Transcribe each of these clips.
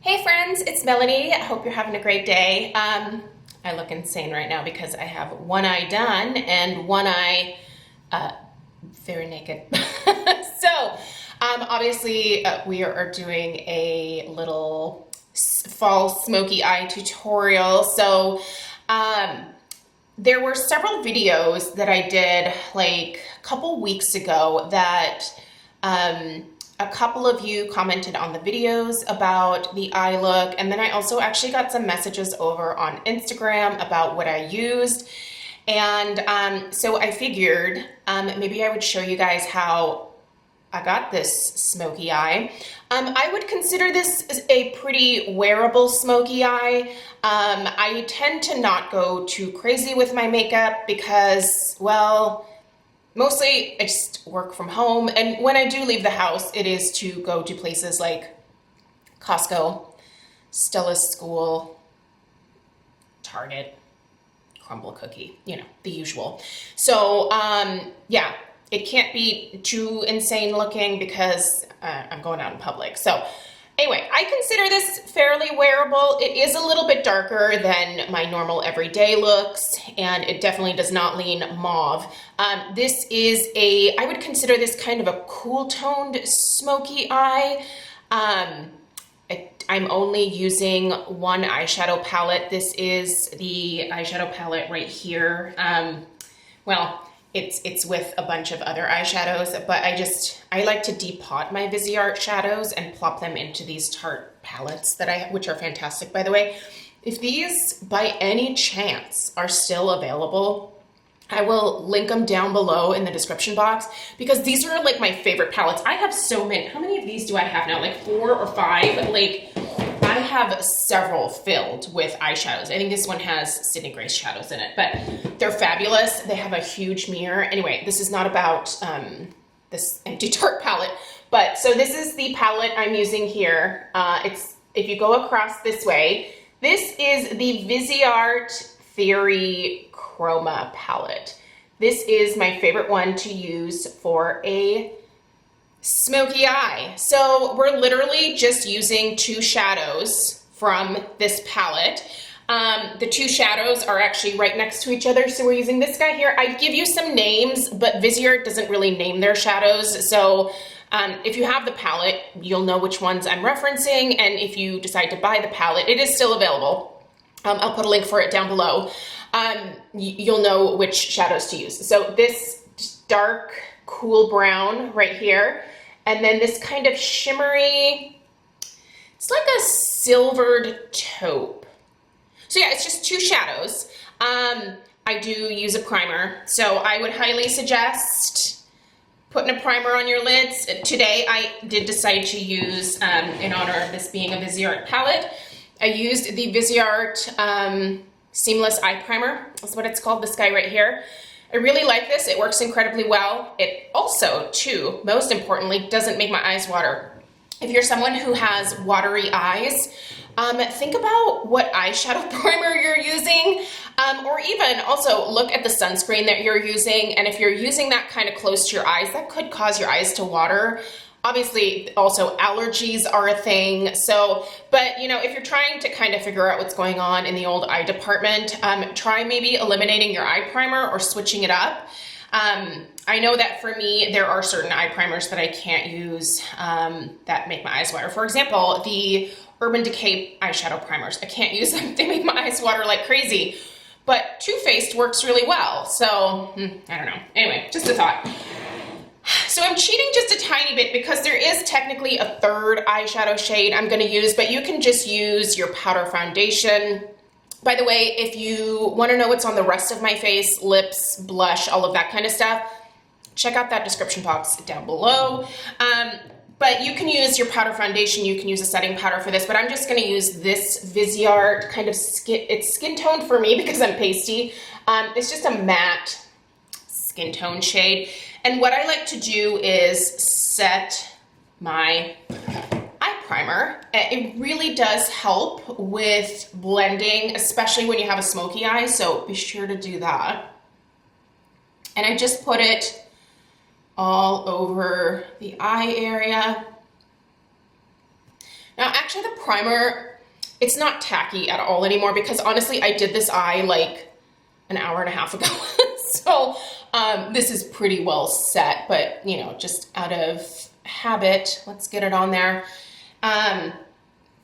Hey friends, it's Melanie. I hope you're having a great day. I look insane right now because I have one eye done and one eye very naked. So, obviously, we are doing a little fall smoky eye tutorial. So, there were several videos that I did like a couple weeks ago that a couple of you commented on the videos about the eye look, and then I also actually got some messages over on Instagram about what I used. And so I figured maybe I would show you guys how I got this smoky eye. I would consider this a pretty wearable smoky eye. I tend to not go too crazy with my makeup because, well, mostly I just work from home, and when I do leave the house, it is to go to places like Costco, Stella's School, Target, Crumble Cookie, you know, the usual. So, yeah, it can't be too insane looking because I'm going out in public. So anyway, I consider this fairly wearable. It is a little bit darker than my normal everyday looks, and it definitely does not lean mauve. This is I would consider this kind of a cool toned smoky eye. I'm only using one eyeshadow palette. This is the eyeshadow palette right here. Well, it's with a bunch of other eyeshadows, but I like to depot my Viseart shadows and plop them into these Tarte palettes which are fantastic, by the way. If these by any chance are still available, I will link them down below in the description box because these are like my favorite palettes. I have so many. How many of these do I have now? Like 4 or 5? Like, I have several filled with eyeshadows. I think this one has Sydney Grace shadows in it, but they're fabulous. They have a huge mirror. Anyway, this is not about this empty Tarte palette, but so this is the palette I'm using here. If you go across this way, this is the Viseart Theory Chroma palette. This is my favorite one to use for a smoky eye. So we're literally just using 2 shadows from this palette. The 2 shadows are actually right next to each other, so we're using this guy here. I give you some names, but Viseart doesn't really name their shadows, so if you have the palette, you'll know which ones I'm referencing, and if you decide to buy the palette, it is still available. I'll put a link for it down below. You'll know which shadows to use. So this dark, cool brown right here, and then this kind of shimmery, it's like a silvered taupe. So yeah, it's just 2 shadows. I do use a primer, so I would highly suggest putting a primer on your lids. Today I did decide to use, in honor of this being a Viseart palette, I used the Viseart Seamless Eye Primer. That's what it's called, this guy right here. I really like this. It works incredibly well. It also, too, most importantly, doesn't make my eyes water. If you're someone who has watery eyes, think about what eyeshadow primer you're using, or even also look at the sunscreen that you're using, and if you're using that kind of close to your eyes, that could cause your eyes to water. Obviously, also allergies are a thing. So, but you know, if you're trying to kind of figure out what's going on in the old eye department, try maybe eliminating your eye primer or switching it up. I know that for me, there are certain eye primers that I can't use that make my eyes water. For example, the Urban Decay eyeshadow primers. I can't use them. They make my eyes water like crazy. But Too Faced works really well. So, I don't know. Anyway, just a thought. So I'm cheating just a tiny bit because there is technically a 3rd eyeshadow shade I'm going to use, but you can just use your powder foundation. By the way, if you want to know what's on the rest of my face, lips, blush, all of that kind of stuff, check out that description box down below. But you can use your powder foundation, you can use a setting powder for this, but I'm just going to use this Viseart kind of it's skin toned for me because I'm pasty. It's just a matte skin tone shade. And what I like to do is set my eye primer. It really does help with blending, especially when you have a smoky eye, so be sure to do that. And I just put it all over the eye area. Now, actually the primer, it's not tacky at all anymore because honestly, I did this eye like an hour and a half ago. So this is pretty well set, but you know, just out of habit, let's get it on there.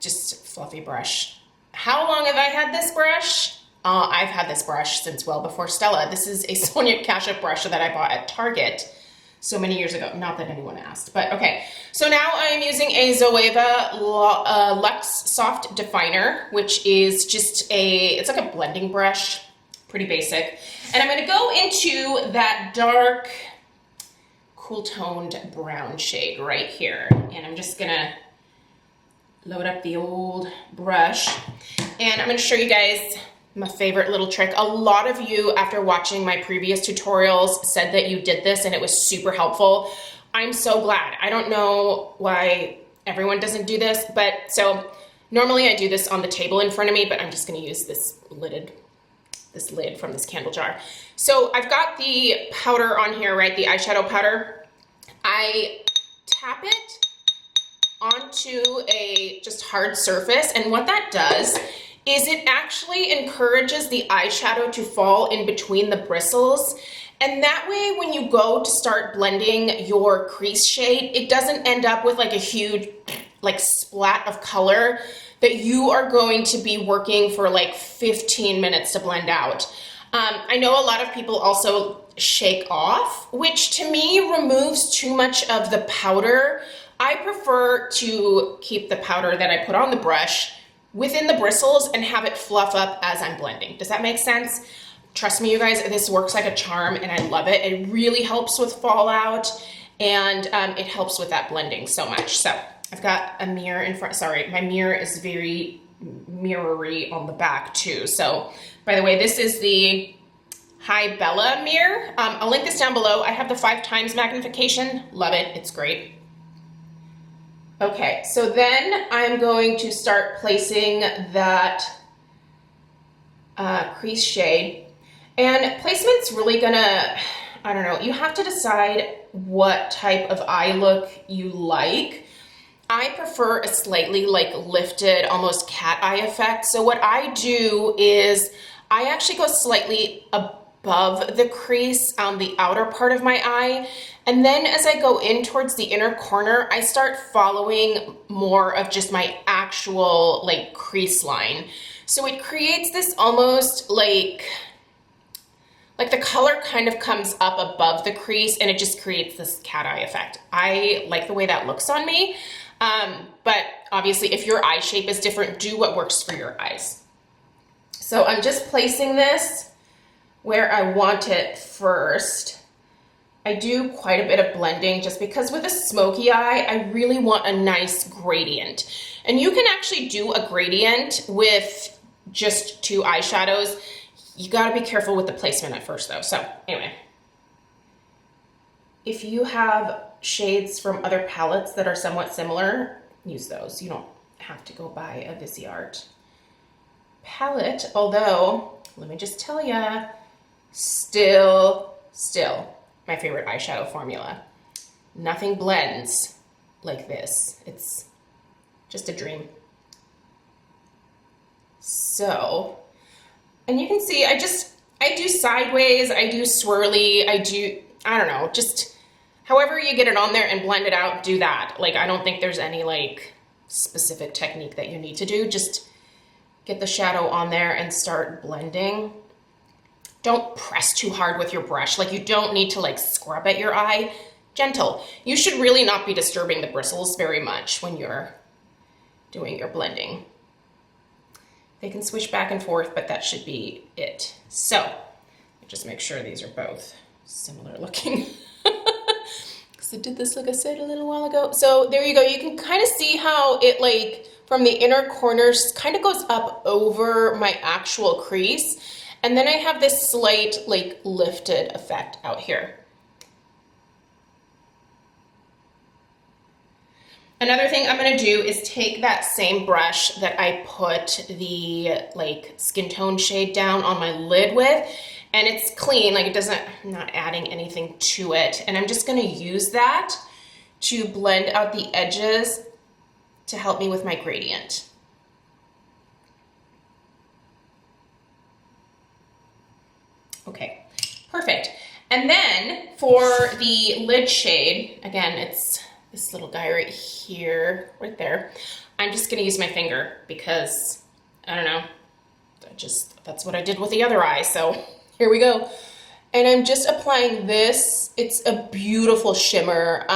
Just fluffy brush. How long have I had this brush? I've had this brush since well before Stella. This is a Sonia Kashuk brush that I bought at Target so many years ago. Not that anyone asked, but okay. So now I am using a Zoeva Luxe Soft Definer, which is just it's like a blending brush, pretty basic. And I'm gonna go into that dark, cool toned brown shade right here. And I'm just gonna load up the old brush. And I'm gonna show you guys my favorite little trick. A lot of you, after watching my previous tutorials, said that you did this and it was super helpful. I'm so glad. I don't know why everyone doesn't do this, but so normally I do this on the table in front of me, but I'm just gonna use this lid from this candle jar. So I've got the powder on here, right? The eyeshadow powder. I tap it onto a just hard surface, and what that does is it actually encourages the eyeshadow to fall in between the bristles, and that way when you go to start blending your crease shade, it doesn't end up with like a huge like splat of color that you are going to be working for like 15 minutes to blend out. I know a lot of people also shake off, which to me removes too much of the powder. I prefer to keep the powder that I put on the brush within the bristles and have it fluff up as I'm blending. Does that make sense? Trust me, you guys, this works like a charm and I love it. It really helps with fallout and it helps with that blending so much. So I've got a mirror in front. Sorry, my mirror is very mirrory on the back too. So by the way, this is the High Bella mirror. I'll link this down below. I have the 5x magnification. Love it, it's great. Okay, so then I'm going to start placing that crease shade. And placement's really gonna, I don't know, you have to decide what type of eye look you like. I prefer a slightly like lifted, almost cat eye effect. So what I do is I actually go slightly above the crease on the outer part of my eye. And then as I go in towards the inner corner, I start following more of just my actual like crease line. So it creates this almost like the color kind of comes up above the crease and it just creates this cat eye effect. I like the way that looks on me. But obviously if your eye shape is different, do what works for your eyes. So I'm just placing this where I want it first. I do quite a bit of blending just because with a smoky eye, I really want a nice gradient. And you can actually do a gradient with just 2 eyeshadows. You gotta be careful with the placement at first though. So anyway, if you have shades from other palettes that are somewhat similar, use those. You don't have to go buy a Viseart palette, although let me just tell you, still my favorite eyeshadow formula. Nothing blends like this. It's just a dream. So, and you can see I do sideways, I do swirly, I don't know, just however you get it on there and blend it out, do that. Like, I don't think there's any like specific technique that you need to do. Just get the shadow on there and start blending. Don't press too hard with your brush. Like, you don't need to like scrub at your eye. Gentle. You should really not be disturbing the bristles very much when you're doing your blending. They can switch back and forth, but that should be it. So, just make sure these are both similar looking. Because I did this, like I said, a little while ago. So there you go. You can kind of see how it like from the inner corners kind of goes up over my actual crease. And then I have this slight like lifted effect out here. Another thing I'm gonna do is take that same brush that I put the like skin tone shade down on my lid with, and it's clean, like it doesn't, I'm not adding anything to it. And I'm just gonna use that to blend out the edges to help me with my gradient. Okay, perfect. And then for the lid shade, again, it's this little guy right here, right there. I'm just gonna use my finger because, I don't know, that's what I did with the other eye, so here we go. And I'm just applying this. It's a beautiful shimmer.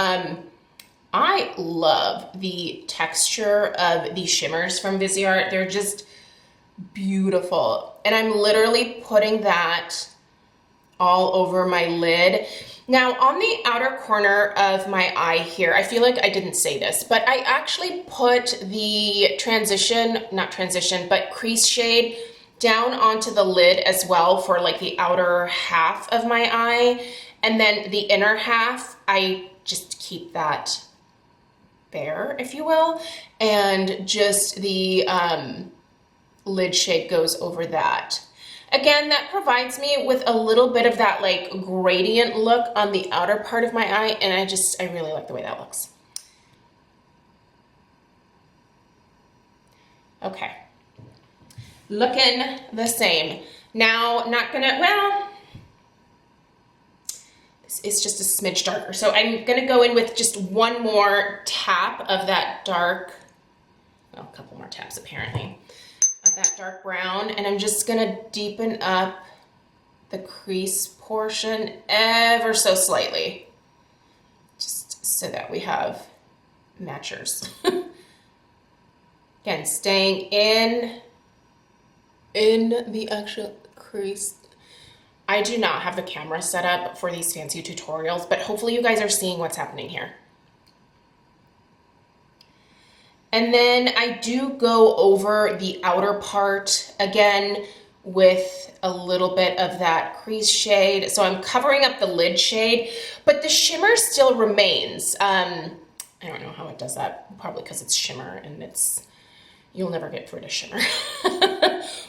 I love the texture of these shimmers from Viseart. They're just beautiful. And I'm literally putting that all over my lid. Now on the outer corner of my eye here, I feel like I didn't say this, but I actually put the crease shade down onto the lid as well for like the outer half of my eye. And then the inner half, I just keep that bare, if you will. And just the lid shade goes over that. Again, that provides me with a little bit of that like gradient look on the outer part of my eye, and I really like the way that looks. Okay, looking the same. Now, this is just a smidge darker, so I'm gonna go in with just one more tap of that dark, well, a couple more taps apparently, of that dark brown, and I'm just gonna deepen up the crease portion ever so slightly, just so that we have matchers. Again, staying in the actual crease. I do not have the camera set up for these fancy tutorials, but hopefully you guys are seeing what's happening here. And then I do go over the outer part again with a little bit of that crease shade. So I'm covering up the lid shade, but the shimmer still remains. I don't know how it does that, probably because it's shimmer and you'll never get rid of shimmer.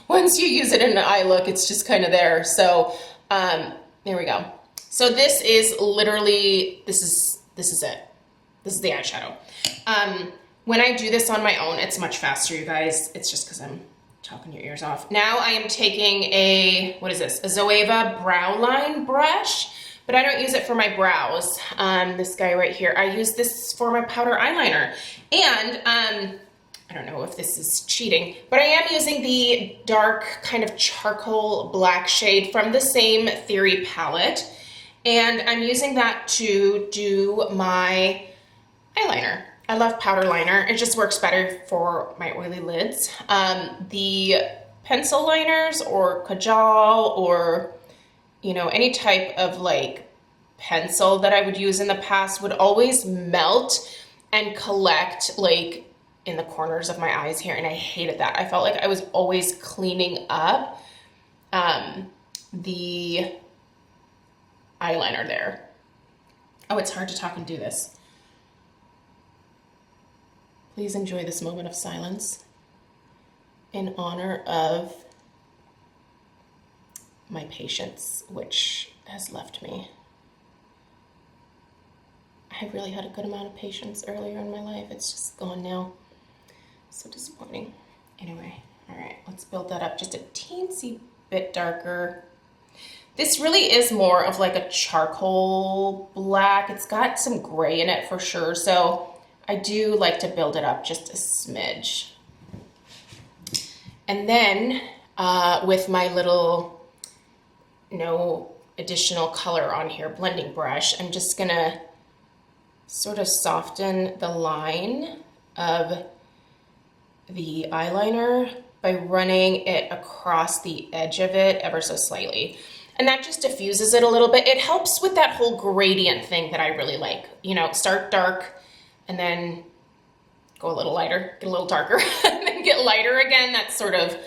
Once you use it in an eye look, it's just kind of there. So there we go. So this is literally, this is it. This is the eyeshadow. When I do this on my own, it's much faster, you guys. It's just because I'm talking your ears off. Now I am taking a Zoeva brow line brush, but I don't use it for my brows. This guy right here, I use this for my powder eyeliner. And I don't know if this is cheating, but I am using the dark kind of charcoal black shade from the same Theory palette. And I'm using that to do my eyeliner. I love powder liner. It just works better for my oily lids. The pencil liners or kajal or, you know, any type of like pencil that I would use in the past would always melt and collect like in the corners of my eyes here, and I hated that. I felt like I was always cleaning up the eyeliner there. Oh, it's hard to talk and do this. Please enjoy this moment of silence in honor of my patience, which has left me. I really had a good amount of patience earlier in my life. It's just gone now. So disappointing. Anyway, all right, let's build that up just a teensy bit darker. This really is more of like a charcoal black. It's got some gray in it for sure, so I do like to build it up just a smidge. And then with my little no additional color on here blending brush, I'm just gonna sort of soften the line of the eyeliner by running it across the edge of it ever so slightly. And that just diffuses it a little bit. It helps with that whole gradient thing that I really like. You know, start dark and then go a little lighter, get a little darker, and then get lighter again. That's sort of,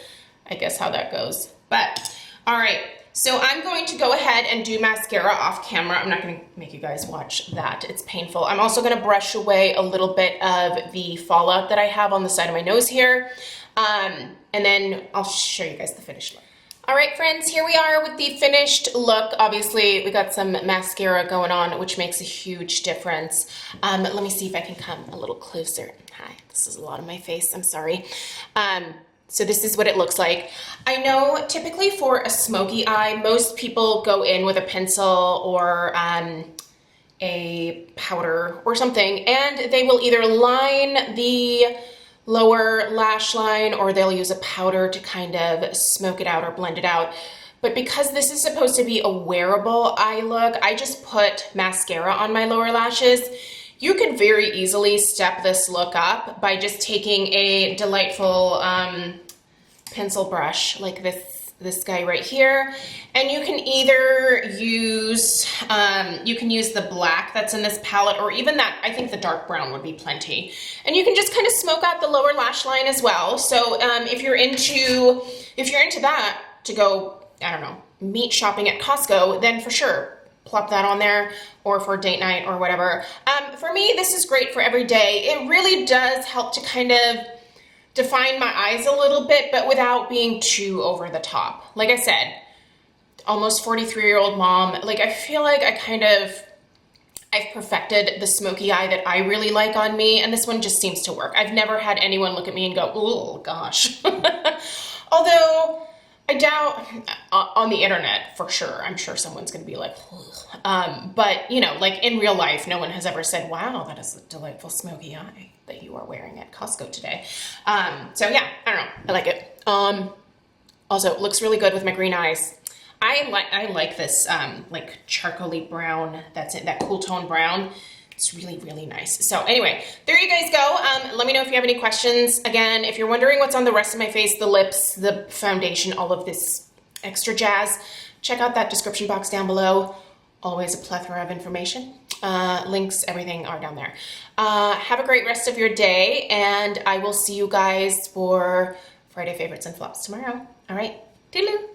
I guess, how that goes. But, all right. So I'm going to go ahead and do mascara off camera. I'm not going to make you guys watch that. It's painful. I'm also going to brush away a little bit of the fallout that I have on the side of my nose here. And then I'll show you guys the finished look. All right, friends, here we are with the finished look. Obviously, we got some mascara going on, which makes a huge difference. Let me see if I can come a little closer. Hi. This is a lot of my face, I'm sorry. So this is what it looks like. I know typically for a smoky eye, most people go in with a pencil or a powder or something, and they will either line the lower lash line or they'll use a powder to kind of smoke it out or blend it out. But because this is supposed to be a wearable eye look, I just put mascara on my lower lashes. You could very easily step this look up by just taking a delightful pencil brush like this guy right here, and you can either use the black that's in this palette, or even that, I think the dark brown would be plenty. And you can just kind of smoke out the lower lash line as well. So if you're into that, to go, I don't know, meat shopping at Costco, then for sure plop that on there, or for date night or whatever. For me, this is great for every day. It really does help to kind of define my eyes a little bit, but without being too over the top. Like I said, almost 43-year-old mom, like I feel like I've perfected the smoky eye that I really like on me, and this one just seems to work. I've never had anyone look at me and go, oh gosh. Although I doubt on the internet, for sure, I'm sure someone's gonna be like, but you know, like in real life, no one has ever said, wow, that is a delightful smoky eye that you are wearing at Costco today. So yeah, I don't know, I like it. Also, it looks really good with my green eyes. I like this like charcoaly brown, that's it, that cool tone brown. It's really, really nice. So anyway, there you guys go. Let me know if you have any questions. Again, if you're wondering what's on the rest of my face, the lips, the foundation, all of this extra jazz, check out that description box down below. Always a plethora of information. Links, everything are down there. Have a great rest of your day, and I will see you guys for Friday Favorites and Flops tomorrow. All right, toodaloo.